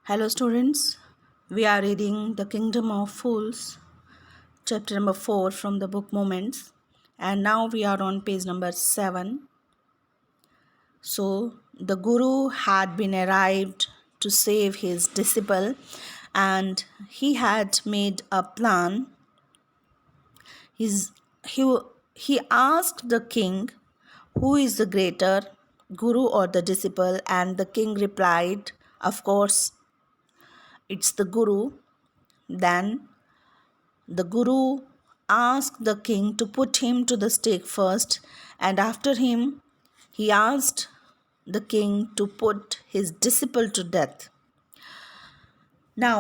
Hello, students. We are reading The Kingdom of Fools, chapter number 4 from the book Moments, and now we are on page number 7. So, the Guru had been arrived to save his disciple, and he had made a plan. His, he, he asked the king, "Who is the greater, Guru or the disciple?" And the king replied, "Of course, it's the Guru." Then the Guru asked the king to put him to the stake first, and after him, he asked the king to put his disciple to death. Now,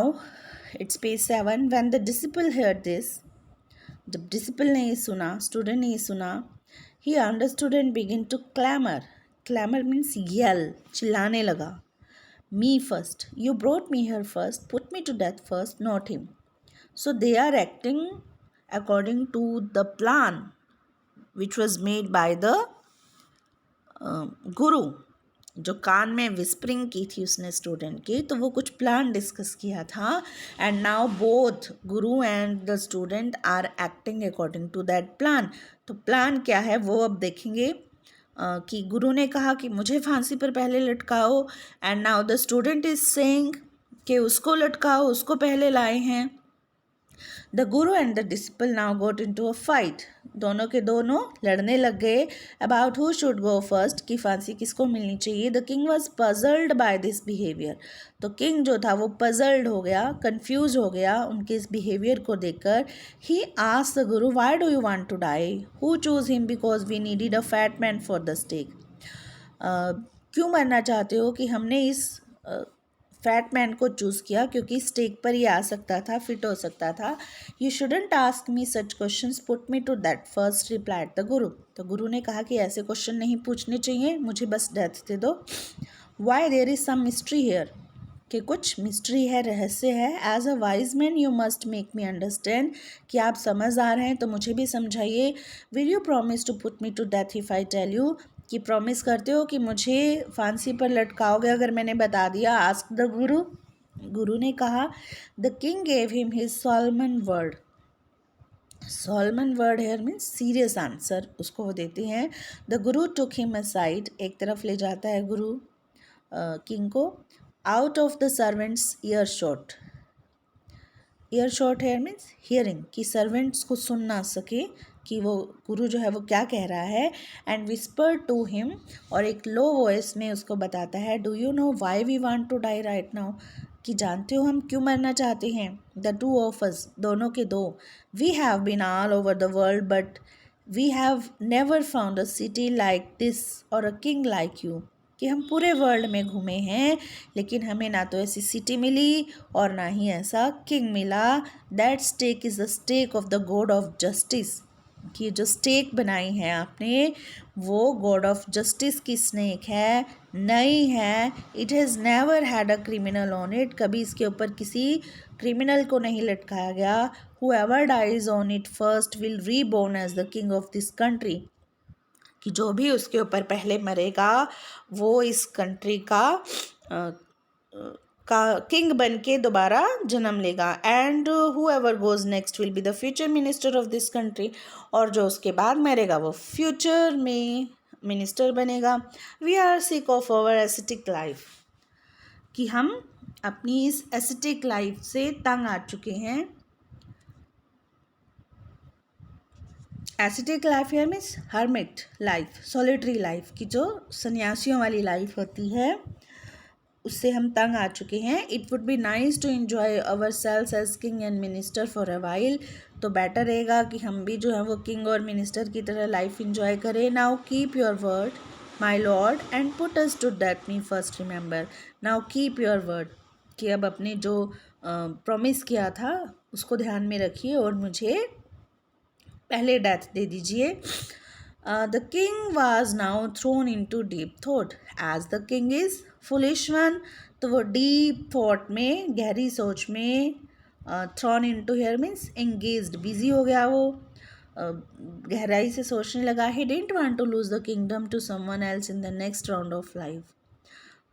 it's page 7. When the disciple heard this, जब disciple ने ये सुना, student ने ये सुना, he understood and began to clamor. Clamor means yell, चिल्लाने लगा. Me first. You brought me here first. Put me to death first, not him. So they are acting according to the plan which was made by the गुरु. जो कान में whispering की थी उसने student की, तो वो कुछ प्लान डिस्कस किया था. And now both guru and the student are acting according to that plan. तो प्लान क्या है वो अब देखेंगे. कि गुरु ने कहा कि मुझे फांसी पर पहले लटकाओ, and now the student is saying कि उसको लटकाओ, उसको पहले लाए हैं. The guru and the disciple now got into a fight. दोनों के दोनों लड़ने लग गए about who should go first, कि फांसी किसको मिलनी चाहिए. The king was puzzled by this behaviour. तो किंग जो था वो पजल्ड हो गया, कन्फ्यूज हो गया उनके इस बिहेवियर को देखकर. He asked the guru, why do you want to die? Who chose him because we needed a fat man for the stake. क्यों मरना चाहते हो? कि हमने इस फैट मैन को चूज़ किया क्योंकि स्टेक पर ही आ सकता था, फिट हो सकता था. You shouldn't ask me such questions, put me to that first, replied the guru. तो गुरु ने कहा कि ऐसे क्वेश्चन नहीं पूछने चाहिए, मुझे बस डेथ दे दो. Why there is some mystery here, कि कुछ मिस्ट्री है, रहस्य है. As a wise man you must make me understand, कि आप समझदार हैं तो मुझे भी समझाइए. Will you promise to put me to death if I tell you, कि प्रॉमिस करते हो कि मुझे फांसी पर लटकाओगे अगर मैंने बता दिया. आस्क द गुरु. गुरु ने कहा. The king gave him his Solomon word. Solomon word here means serious answer, उसको वो देते हैं. The Guru took him aside, एक तरफ ले जाता है गुरु किंग को. Out of the servants earshot. Earshot here means hearing, कि सर्वेंट्स को सुन ना सके कि वो गुरु जो है वो क्या कह रहा है. एंड विस्पर टू हिम, और एक लो वॉइस में उसको बताता है. Do you know why we want to die right now, कि जानते हो हम क्यों मरना चाहते हैं. द टू ऑफ अस, दोनों के दो. We have been all over the world but we have never found a city like this और अ किंग लाइक यू, कि हम पूरे वर्ल्ड में घूमे हैं लेकिन हमें ना तो ऐसी सिटी मिली और ना ही ऐसा किंग मिला. That stake is the stake of the god of justice, कि जो स्टेक बनाई है आपने वो गॉड ऑफ जस्टिस की स्नेक है, नई है. It has never had a criminal on it, कभी इसके ऊपर किसी क्रिमिनल को नहीं लटकाया गया. Whoever dies on it first will reborn as the king of this country, कि जो भी उसके ऊपर पहले मरेगा वो इस कंट्री का किंग बन के दोबारा जन्म लेगा. And whoever goes next will be the future minister of this country, और जो उसके बाद मरेगा वो फ्यूचर में मिनिस्टर बनेगा. We are sick of our aesthetic life, कि हम अपनी इस एस्थेटिक लाइफ से तंग आ चुके हैं. एस्थेटिक लाइफ है means hermit life, solitary life, की जो सन्यासियों वाली लाइफ होती है उससे हम तंग आ चुके हैं. It would be nice to enjoy our selves as king and minister for a while, तो बेटर रहेगा कि हम भी जो है वो किंग और मिनिस्टर की तरह लाइफ इन्जॉय करें. Now keep your word my lord and put us to death me first remember. Now keep your word, कि अब अपने जो प्रॉमिस किया था उसको ध्यान में रखिए और मुझे पहले डेथ दे दीजिए. The king was now thrown into deep thought, as the king is foolish one, तो वो डीप थॉट में, गहरी सोच में, thrown into here means engaged, busy हो गया वो, गहराई से सोचने लगा. He didn't want to lose the kingdom to someone else in the next round of life.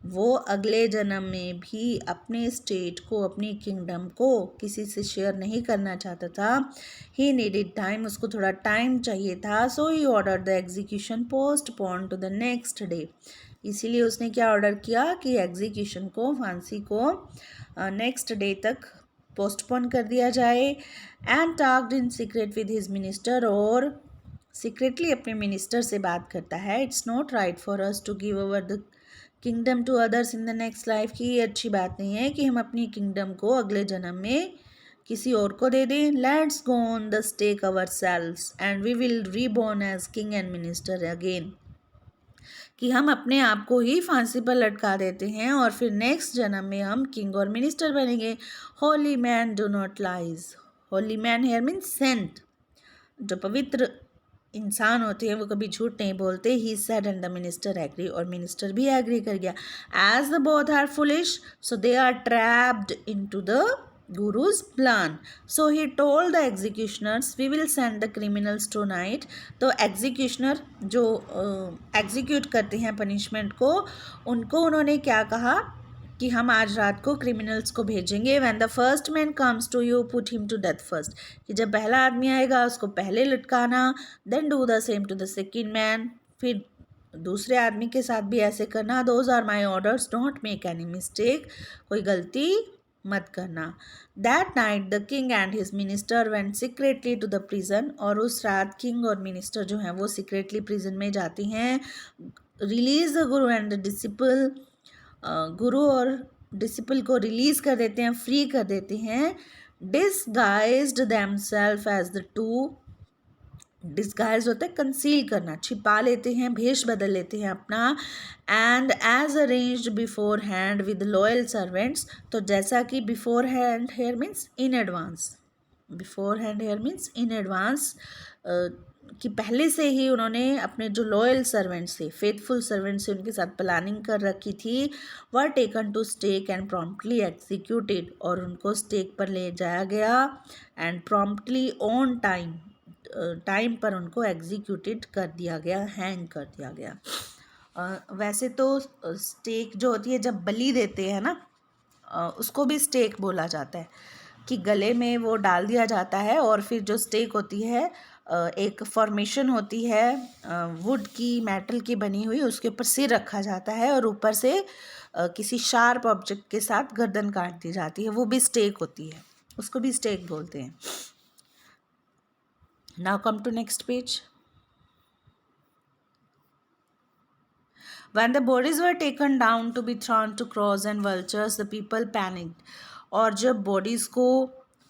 वो अगले जन्म में भी अपने स्टेट को, अपनी किंगडम को किसी से शेयर नहीं करना चाहता था. ही नीडेड टाइम, उसको थोड़ा टाइम चाहिए था. So he order the execution postpone to the next day. इसीलिए उसने क्या ऑर्डर किया कि एग्जीक्यूशन को, फांसी को नेक्स्ट डे तक पोस्टपोन कर दिया जाए. And talked in secret with his minister, और सीक्रेटली अपने मिनिस्टर से बात करता है. It's not right for us to give over the kingdom to others in the next life, कि ये अच्छी बात नहीं है कि हम अपनी किंगडम को अगले जन्म में किसी और को दे दें. Let's go on the stake ourselves and we will reborn as king and minister again. कि हम अपने आप को ही फांसी पर लटका देते हैं और फिर नेक्स्ट जन्म में हम किंग और मिनिस्टर बनेंगे. Holy man do not lies. Holy man here means saint. जो पवित्र इंसान होते हैं वो कभी झूठ नहीं बोलते. He said and the minister agree, और मिनिस्टर भी एग्री कर गया. As the both are foolish so they are trapped into the guru's plan. So he told the executioners we will send the criminals tonight. तो executioner जो execute करते हैं punishment को, उनको उन्होंने क्या कहा कि हम आज रात को क्रिमिनल्स को भेजेंगे. When the first man comes to you put him to death first, कि जब पहला आदमी आएगा उसको पहले लटकाना. Then do the same to the second man, फिर दूसरे आदमी के साथ भी ऐसे करना. Those are my orders, don't make any mistake, कोई गलती मत करना. That night the king and his minister went secretly to the prison. और उस रात किंग और मिनिस्टर जो हैं वो सीक्रेटली प्रिजन में जाती हैं. Release the guru and the disciple, गुरु और डिसिपल को रिलीज कर देते हैं, फ्री कर देते हैं. Disguised themselves as the two. Disguise होता है कंसील करना, छिपा लेते हैं, भेष बदल लेते हैं अपना. And as arranged beforehand with loyal servants. तो जैसा कि beforehand here means in advance, beforehand here means in advance, कि पहले से ही उन्होंने अपने जो लॉयल सर्वेंट्स थे, फेथफुल सर्वेंट्स थे, उनके साथ प्लानिंग कर रखी थी. Were taken to stake and promptly executed. और उनको स्टेक पर ले जाया गया and promptly on time, time पर उनको एग्जीक्यूटेड कर दिया गया, हैंग कर दिया गया. वैसे तो स्टेक जो होती है जब बलि देते हैं ना, उसको भी स्टेक बोला जाता है, कि गले में वो डाल दिया जाता है. और फिर जो स्टेक होती है एक फॉर्मेशन होती है वुड की, मेटल की बनी हुई, उसके ऊपर सिर रखा जाता है और ऊपर से किसी शार्प ऑब्जेक्ट के साथ गर्दन काट दी जाती है, वो भी स्टेक होती है, उसको भी स्टेक बोलते हैं. Now come to next page. When the bodies were taken down to be thrown to crows and vultures, the people panicked. और जब बॉडीज़ को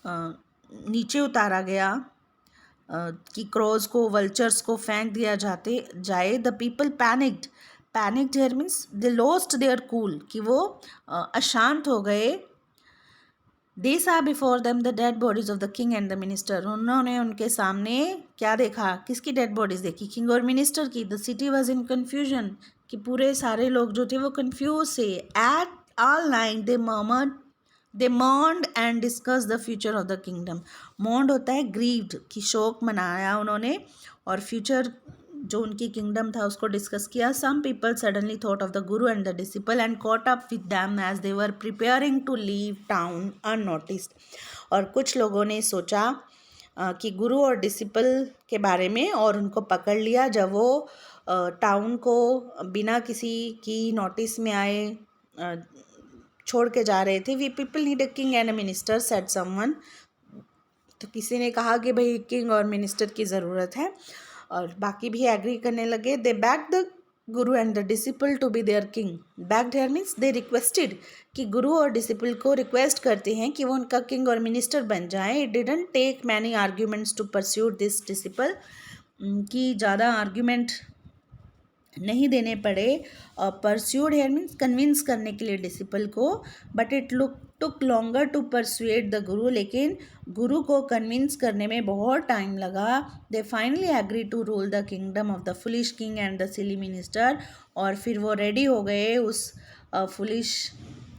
नीचे उतारा गया कि क्रोज को, वल्चर्स को फेंक दिया जाए, the people panicked. Panicked here means they lost their cool, कि वो अशांत हो गए. They saw before them the dead bodies of the king and the minister. उन्होंने उनके सामने क्या देखा, किसकी डेड बॉडीज देखी, किंग और मिनिस्टर की. The city was in confusion, कि पूरे सारे लोग जो थे वो कंफ्यूज थे. At all night they mourned and discussed the future of the kingdom. mourned होता है grieved, कि शोक मनाया उन्होंने और फ्यूचर जो उनकी किंगडम था उसको डिस्कस किया. Some people suddenly thought of the guru and the disciple and caught up with them as they were preparing to leave town unnoticed. और कुछ लोगों ने सोचा कि गुरु और डिसिपल के बारे में और उनको पकड़ लिया जब वो टाउन को बिना किसी की नोटिस में आए छोड़ के जा रहे थे. We people need a king and a minister said someone. तो किसी ने कहा कि भाई किंग और मिनिस्टर की ज़रूरत है, और बाकी भी एग्री करने लगे. They begged the guru and the disciple to be their king. Begged there means they requested, कि गुरु और डिसिपल को रिक्वेस्ट करते हैं कि वो उनका किंग और मिनिस्टर बन जाए. It didn't take many arguments to pursue this disciple, कि ज़्यादा आर्ग्यूमेंट नहीं देने पड़े परस्यूड हेयर मीन्स कन्विंस करने के लिए डिसिपल को. But it took longer to persuade the guru, लेकिन गुरु को कन्विंस करने में बहुत टाइम लगा. They finally agree to rule the kingdom of the foolish king and the silly minister. और फिर वो रेडी हो गए उस फुलिश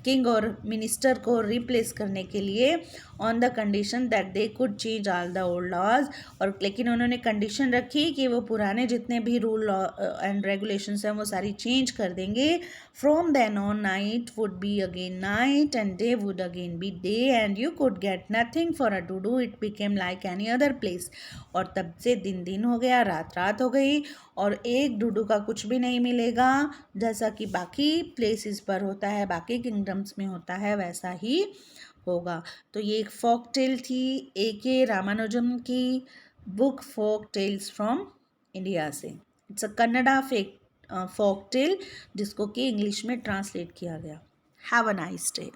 किंग और मिनिस्टर को रिप्लेस करने के लिए. On the condition that they could change all the old laws, और लेकिन उन्होंने कंडीशन रखी कि वो पुराने जितने भी रूल एंड रेगुलेशंस हैं वो सारी चेंज कर देंगे. From then on night would be again night and day would again be day and you could get nothing for a to do. It became like any other place. और तब से दिन दिन हो गया, रात रात हो गई, और एक डूडू का कुछ भी नहीं मिलेगा. जैसा कि बाकी प्लेसेस पर होता है, बाकी किंगडम्स में होता है, वैसा ही होगा. तो ये एक फोक टेल थी A.K. रामानुजम की book Folk Tales from India से. It's a Kannada folk tale जिसको कि इंग्लिश में ट्रांसलेट किया गया. Have a nice day.